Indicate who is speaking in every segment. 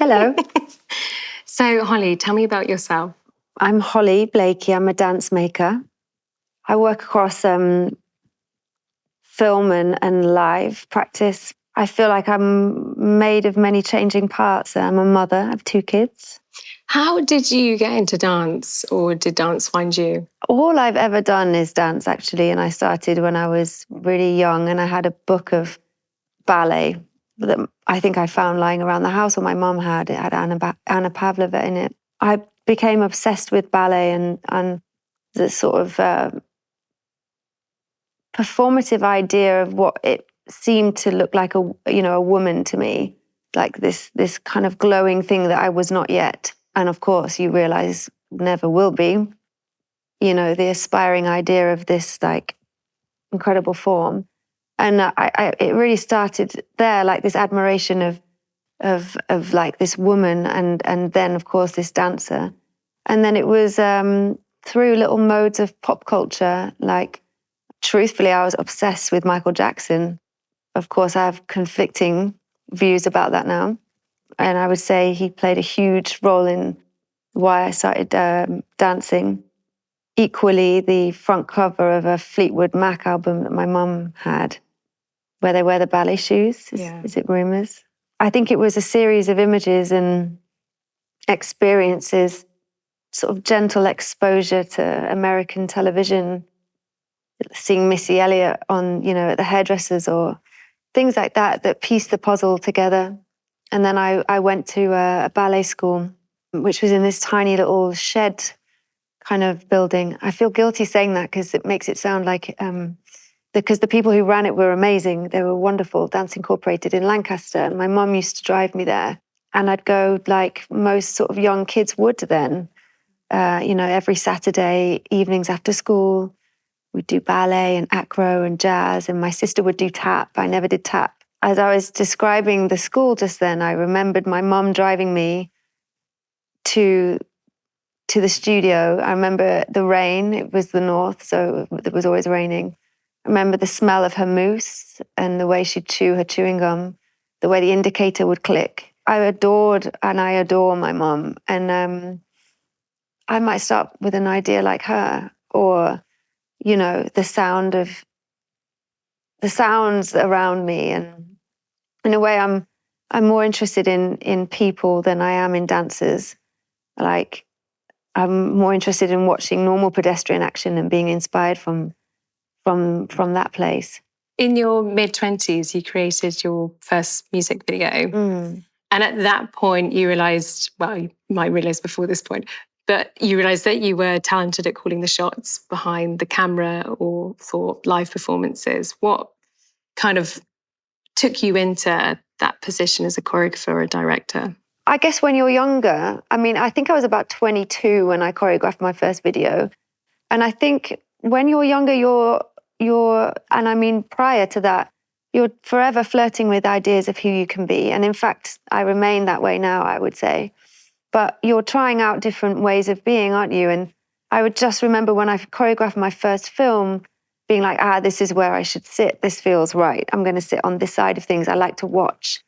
Speaker 1: Hello.
Speaker 2: So, Holly, tell me about yourself.
Speaker 1: I'm Holly Blakey. I'm a dance maker. I work across film and live practice. I feel like I'm made of many changing parts. I'm a mother. I have 2 kids.
Speaker 2: How did you get into dance, or did dance find you?
Speaker 1: All I've ever done is dance, actually. And I started when I was really young, and I had a book of ballet that I think I found lying around the house, or my mum had. It had Anna Pavlova in it. I became obsessed with ballet and the sort of performative idea of what it seemed to look like a woman to me, like this kind of glowing thing that I was not yet. And of course, you realize never will be. The aspiring idea of this like incredible form, and it really started there, like this admiration of like this woman, and then of course this dancer, and then it was through little modes of pop culture, like. Truthfully, I was obsessed with Michael Jackson. Of course, I have conflicting views about that now. And I would say he played a huge role in why I started dancing. Equally, the front cover of a Fleetwood Mac album that my mum had, where they wear the ballet shoes, is it Rumours? I think it was a series of images and experiences, sort of gentle exposure to American television, seeing Missy Elliott on, at the hairdressers or things like that pieced the puzzle together. And then I went to a ballet school, which was in this tiny little shed kind of building. I feel guilty saying that because it makes it sound like, because the people who ran it were amazing. They were wonderful, Dance Incorporated in Lancaster. And my mum used to drive me there. And I'd go like most sort of young kids would then, every Saturday evenings after school. We'd do ballet and acro and jazz, and my sister would do tap. I never did tap. As I was describing the school just then, I remembered my mum driving me to the studio. I remember the rain. It was the north, so it was always raining. I remember the smell of her mousse and the way she'd chew her chewing gum, the way the indicator would click. I adored and I adore my mum. And I might start with an idea like her, or the sounds around me. And in a way, I'm more interested in people than I am in dancers. Like, I'm more interested in watching normal pedestrian action and being inspired from that place.
Speaker 2: In your mid-20s, you created your first music video. And at that point, you realised, well, you might realise before this point, but you realised that you were talented at calling the shots behind the camera or for live performances. What kind of took you into that position as a choreographer or a director?
Speaker 1: I guess when you're younger, I think I was about 22 when I choreographed my first video. And I think when you're younger, prior to that, you're forever flirting with ideas of who you can be. And in fact, I remain that way now, I would say. But you're trying out different ways of being, aren't you? And I would just remember when I choreographed my first film, being like, this is where I should sit. This feels right. I'm going to sit on this side of things. I like to watch.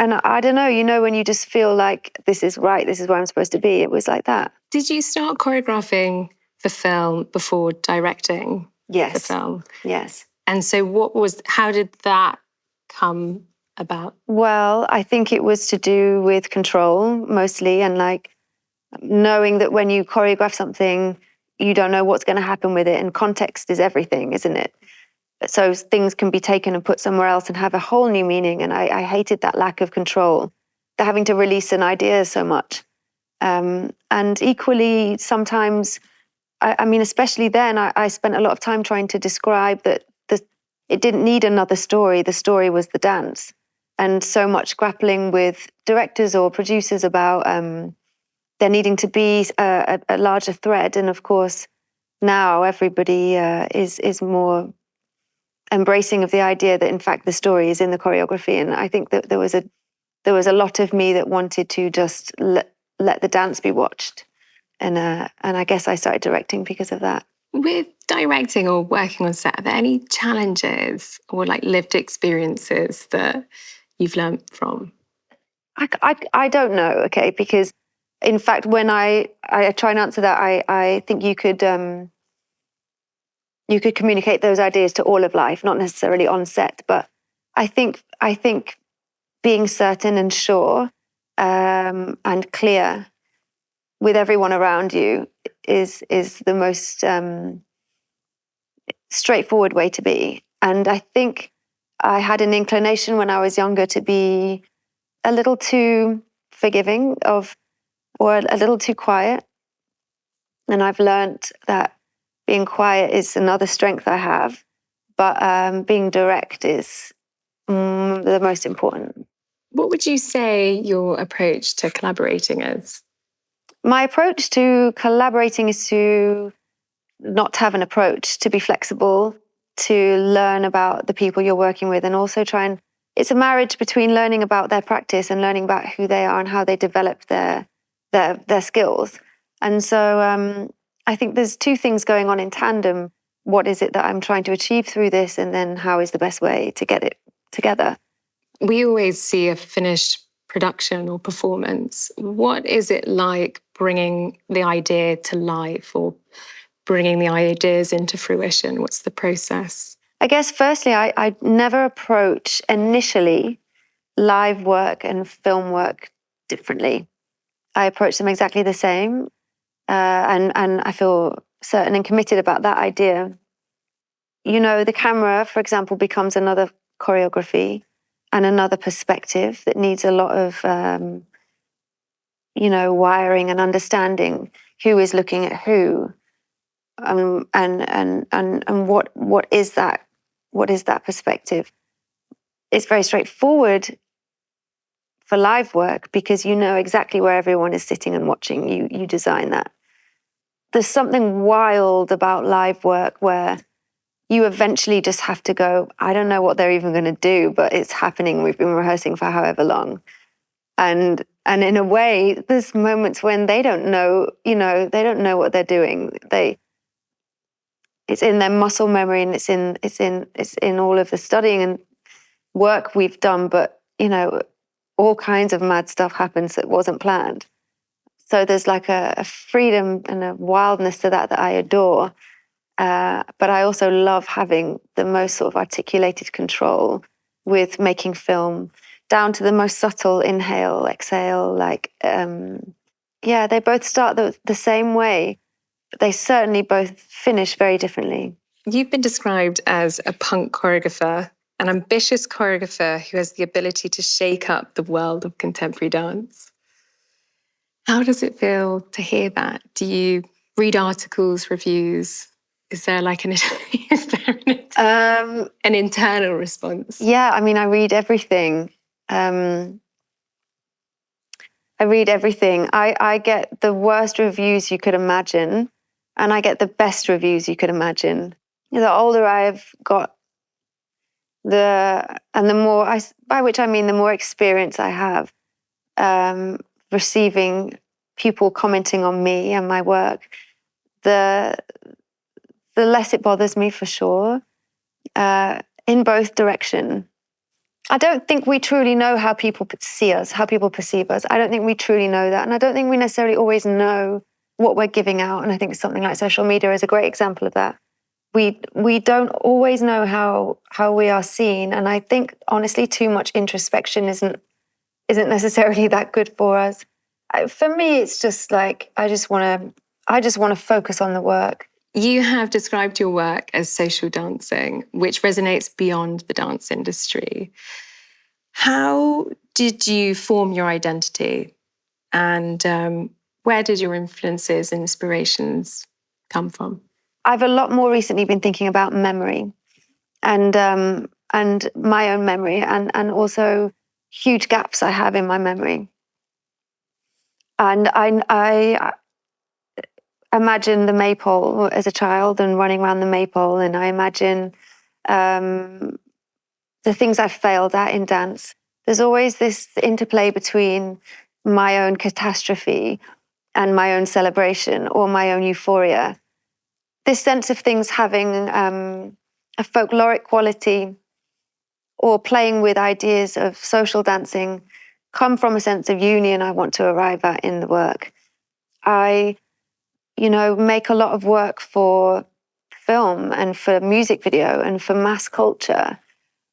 Speaker 1: And I don't know, when you just feel like this is right, this is where I'm supposed to be. It was like that.
Speaker 2: Did you start choreographing for film before directing the film?
Speaker 1: Yes.
Speaker 2: And so how did that come about?
Speaker 1: Well, I think it was to do with control mostly, and like knowing that when you choreograph something, you don't know what's going to happen with it. And context is everything, isn't it? So things can be taken and put somewhere else and have a whole new meaning. And I hated that lack of control, the having to release an idea so much. And equally, sometimes, especially then, I spent a lot of time trying to describe that it didn't need another story. The story was the dance. And so much grappling with directors or producers about there needing to be a larger thread. And of course, now everybody is more embracing of the idea that in fact the story is in the choreography. And I think that there was a lot of me that wanted to just let the dance be watched. And I guess I started directing because of that.
Speaker 2: With directing or working on set, are there any challenges or like lived experiences that you've learned from?
Speaker 1: I don't know, okay, because in fact, when I try and answer that, I think you could communicate those ideas to all of life, not necessarily on set, but I think being certain and sure and clear with everyone around you is the most straightforward way to be. And I think I had an inclination when I was younger to be a little too forgiving or a little too quiet. And I've learned that being quiet is another strength I have, but being direct is the most important.
Speaker 2: What would you say your approach to collaborating is?
Speaker 1: My approach to collaborating is to not have an approach, to be flexible, to learn about the people you're working with, and also it's a marriage between learning about their practice and learning about who they are and how they develop their skills. And so I think there's two things going on in tandem. What is it that I'm trying to achieve through this? And then how is the best way to get it together?
Speaker 2: We always see a finished production or performance. What is it like bringing the idea to life or bringing the ideas into fruition? What's the process?
Speaker 1: I guess firstly, I never approach initially live work and film work differently. I approach them exactly the same. And I feel certain and committed about that idea. You know, the camera, for example, becomes another choreography and another perspective that needs a lot of, wiring and understanding who is looking at who, and what is that? What is that perspective? It's very straightforward for live work because you know exactly where everyone is sitting and watching. You design that. There's something wild about live work where you eventually just have to go, I don't know what they're even going to do, but it's happening. We've been rehearsing for however long. And in a way, there's moments when they don't know, they don't know what they're doing. It's in their muscle memory and it's in all of the studying and work we've done, but all kinds of mad stuff happens that wasn't planned. So there's like a freedom and a wildness to that I adore. But I also love having the most sort of articulated control with making film, down to the most subtle inhale, exhale. They both start the same way, but they certainly both finish very differently.
Speaker 2: You've been described as a punk choreographer, an ambitious choreographer who has the ability to shake up the world of contemporary dance. How does it feel to hear that? Do you read articles, reviews? Is there like an internal response?
Speaker 1: Yeah, I mean, I read everything. I get the worst reviews you could imagine, and I get the best reviews you could imagine. The older I've got, the more by which I mean the more experience I have receiving people commenting on me and my work, the less it bothers me for sure, in both direction. I don't think we truly know how people see us, how people perceive us. I don't think we truly know that. And I don't think we necessarily always know what we're giving out. And I think something like social media is a great example of that. We don't always know how we are seen. And I think, honestly, too much introspection isn't necessarily that good for us. For me, it's just like, I just want to focus on the work.
Speaker 2: You have described your work as social dancing, which resonates beyond the dance industry. How did you form your identity? And where did your influences and inspirations come from?
Speaker 1: I've a lot more recently been thinking about memory and my own memory and also huge gaps I have in my memory. And I imagine the maypole as a child and running around the maypole, and I imagine the things I've failed at in dance. There's always this interplay between my own catastrophe and my own celebration or my own euphoria. This sense of things having a folkloric quality or playing with ideas of social dancing come from a sense of union I want to arrive at in the work. I, make a lot of work for film and for music video and for mass culture.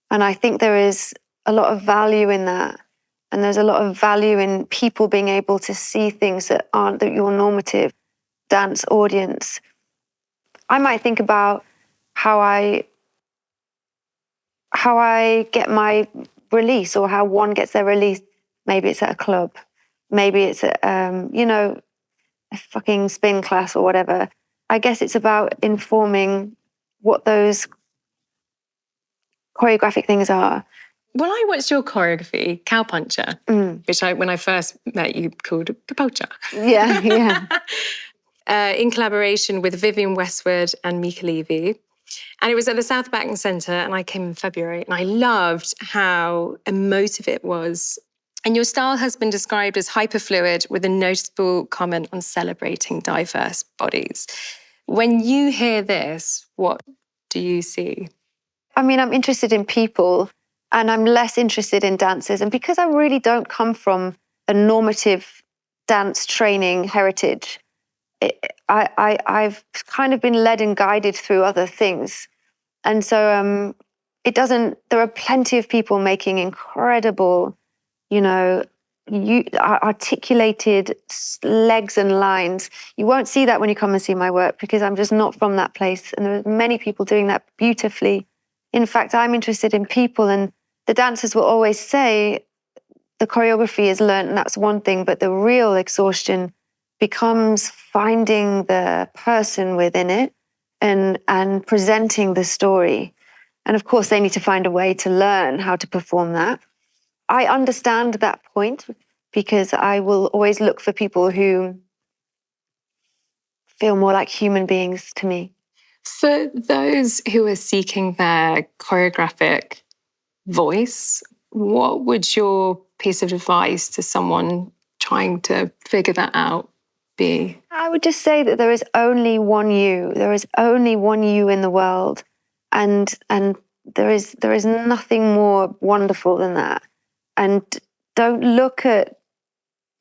Speaker 1: And I think there is a lot of value in that. And there's a lot of value in people being able to see things that aren't your normative dance audience. I might think about how I get my release, or how one gets their release. Maybe it's at a club. Maybe it's at, a fucking spin class or whatever. I guess it's about informing what those choreographic things are.
Speaker 2: Well, I watched your choreography, Cowpuncher, which when I first met you, called Capocha.
Speaker 1: Yeah, yeah.
Speaker 2: In collaboration with Vivienne Westwood and Mika Levy. And it was at the South Bank Centre, and I came in February, and I loved how emotive it was. And your style has been described as hyperfluid, with a noticeable comment on celebrating diverse bodies. When you hear this, what do you see?
Speaker 1: I mean, I'm interested in people, and I'm less interested in dancers. And because I really don't come from a normative dance training heritage, I've kind of been led and guided through other things. And so there are plenty of people making incredible, articulated legs and lines. You won't see that when you come and see my work, because I'm just not from that place. And there are many people doing that beautifully. In fact, I'm interested in people, and the dancers will always say the choreography is learned, and that's one thing, but the real exhaustion becomes finding the person within it and presenting the story. And of course, they need to find a way to learn how to perform that. I understand that point, because I will always look for people who feel more like human beings to me.
Speaker 2: For those who are seeking their choreographic voice, what would your piece of advice to someone trying to figure that out be?
Speaker 1: I would just say that there is only one you. There is only one you in the world. And there is nothing more wonderful than that. And don't look at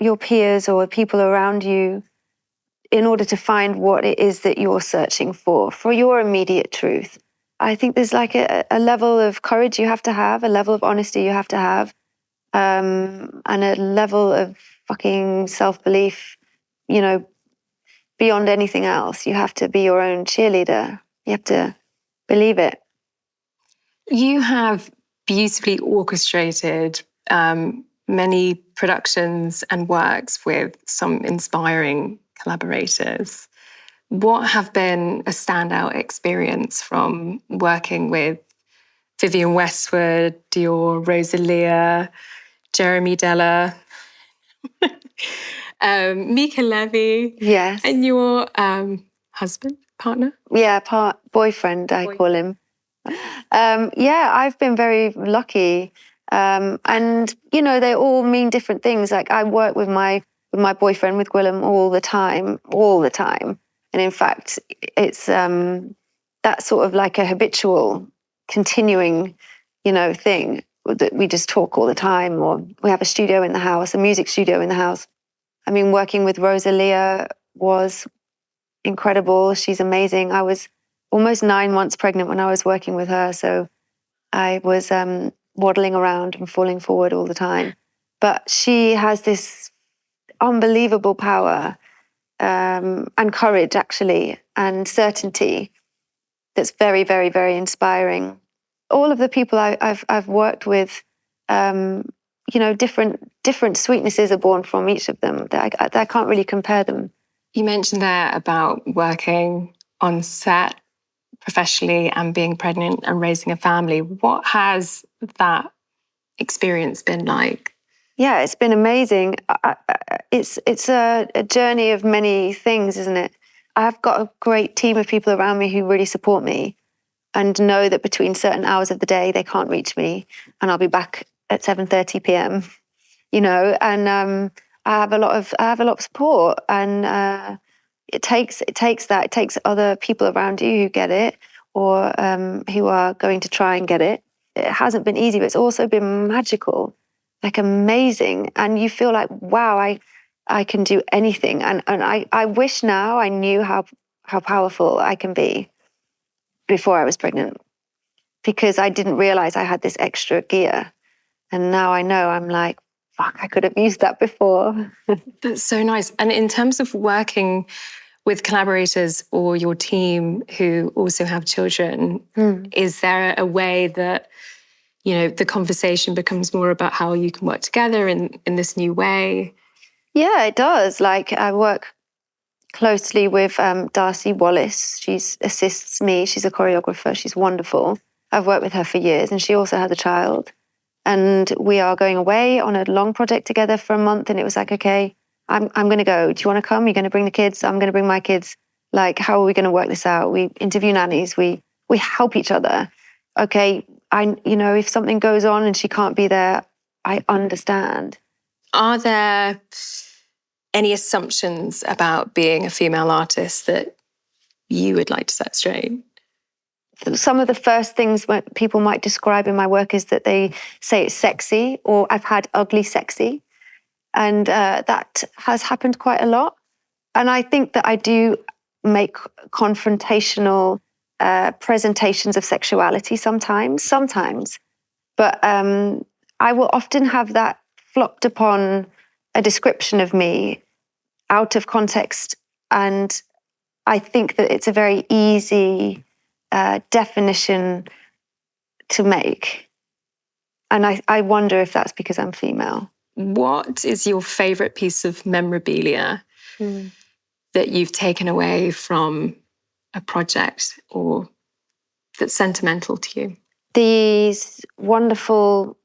Speaker 1: your peers or people around you in order to find what it is that you're searching for your immediate truth. I think there's like a level of courage you have to have, a level of honesty you have to have, and a level of fucking self-belief, beyond anything else. You have to be your own cheerleader. You have to believe it.
Speaker 2: You have beautifully orchestrated many productions and works with some inspiring collaborators. What have been a standout experience from working with Vivienne Westwood, Dior, Rosalia, Jeremy Della, Mika Levy,
Speaker 1: Yes.
Speaker 2: and your husband, partner?
Speaker 1: Yeah, boyfriend, I call him. I've been very lucky. And, they all mean different things. Like, I work with my boyfriend, with Gwilym, all the time. And in fact, it's that's sort of like a habitual, continuing, thing that we just talk all the time. Or we have a studio in the house, a music studio in the house. I mean, working with Rosalia was incredible. She's amazing. I was almost 9 months pregnant when I was working with her. So I was waddling around and falling forward all the time. But she has this unbelievable power and courage, actually, and certainty that's very, very, very inspiring. All of the people I've worked with, different sweetnesses are born from each of them. I can't really compare them.
Speaker 2: You mentioned there about working on set professionally and being pregnant and raising a family. What has that experience been like?
Speaker 1: Yeah, it's been amazing. It's a journey of many things, isn't it? I've got a great team of people around me who really support me and know that between certain hours of the day they can't reach me, and I'll be back at 7:30 p.m. And I have a lot of support, and it takes that. It takes other people around you who get it, or who are going to try and get it. It hasn't been easy, but it's also been magical. like amazing. And you feel like, wow, I can do anything. And I wish now I knew how powerful I can be before I was pregnant, because I didn't realize I had this extra gear. And now I know, I'm like, fuck, I could have used that before.
Speaker 2: That's so nice. And in terms of working with collaborators or your team who also have children, is there a way that, you know, the conversation becomes more about how you can work together in this new way?
Speaker 1: Yeah, it does. Like, I work closely with Darcy Wallace. She assists me. She's a choreographer. She's wonderful. I've worked with her for years, and she also has a child. And we are going away on a long project together for a month. And it was like, okay, I'm going to go. Do you want to come? You're going to bring the kids? I'm going to bring my kids. Like, how are we going to work this out? We interview nannies. We help each other. Okay, if something goes on and she can't be there, I understand.
Speaker 2: Are there any assumptions about being a female artist that you would like to set straight?
Speaker 1: Some of the first things that people might describe in my work is that they say it's sexy, or I've had ugly sexy. And that has happened quite a lot. And I think that I do make confrontational presentations of sexuality sometimes. But I will often have that flopped upon a description of me out of context. And I think that it's a very easy definition to make. And I wonder if that's because I'm female.
Speaker 2: What is your favorite piece of memorabilia that you've taken away from a project or that's sentimental to you?
Speaker 1: These wonderful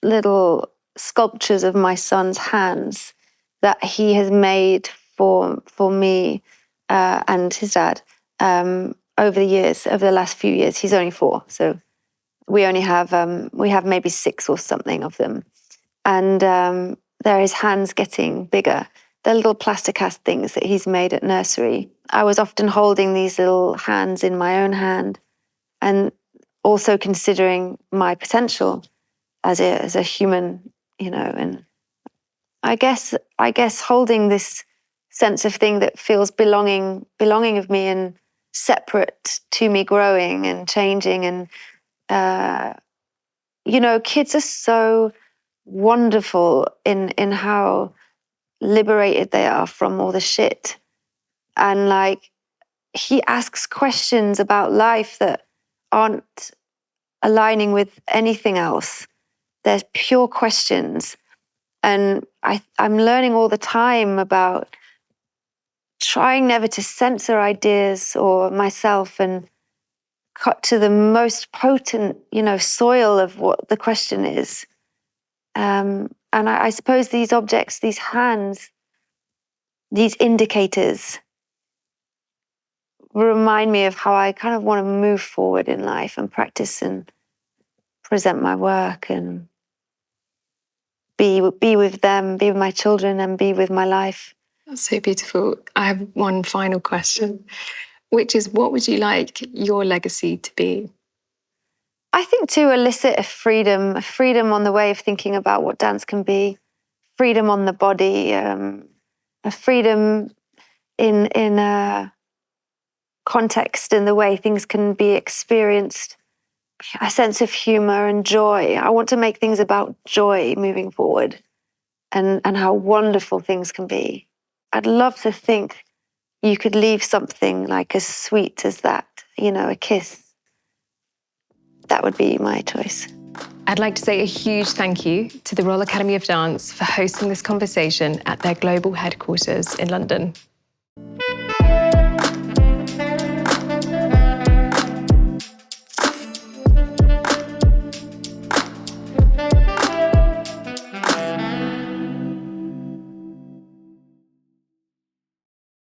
Speaker 1: little sculptures of my son's hands that he has made for me and his dad over the last few years. He's only 4, so we only have we have maybe 6 or something of them, and there his hands getting bigger. They're little plasticast things that he's made at nursery. I was often holding these little hands in my own hand, and also considering my potential as a human, and I guess holding this sense of thing that feels belonging of me and separate to me, growing and changing. And kids are so wonderful in how liberated they are from all the shit. And like, he asks questions about life that aren't aligning with anything else. They're pure questions. And I'm learning all the time about trying never to censor ideas or myself and cut to the most potent, soil of what the question is. And I suppose these objects, these hands, these indicators remind me of how I kind of want to move forward in life and practice and present my work and be with them, be with my children, and be with my life.
Speaker 2: That's so beautiful. I have one final question, which is, what would you like your legacy to be?
Speaker 1: I think to elicit a freedom on the way of thinking about what dance can be, freedom on the body, a freedom in a context, in the way things can be experienced, a sense of humor and joy. I want to make things about joy moving forward and how wonderful things can be. I'd love to think you could leave something like as sweet as that, a kiss. That would be my choice.
Speaker 2: I'd like to say a huge thank you to the Royal Academy of Dance for hosting this conversation at their global headquarters in London.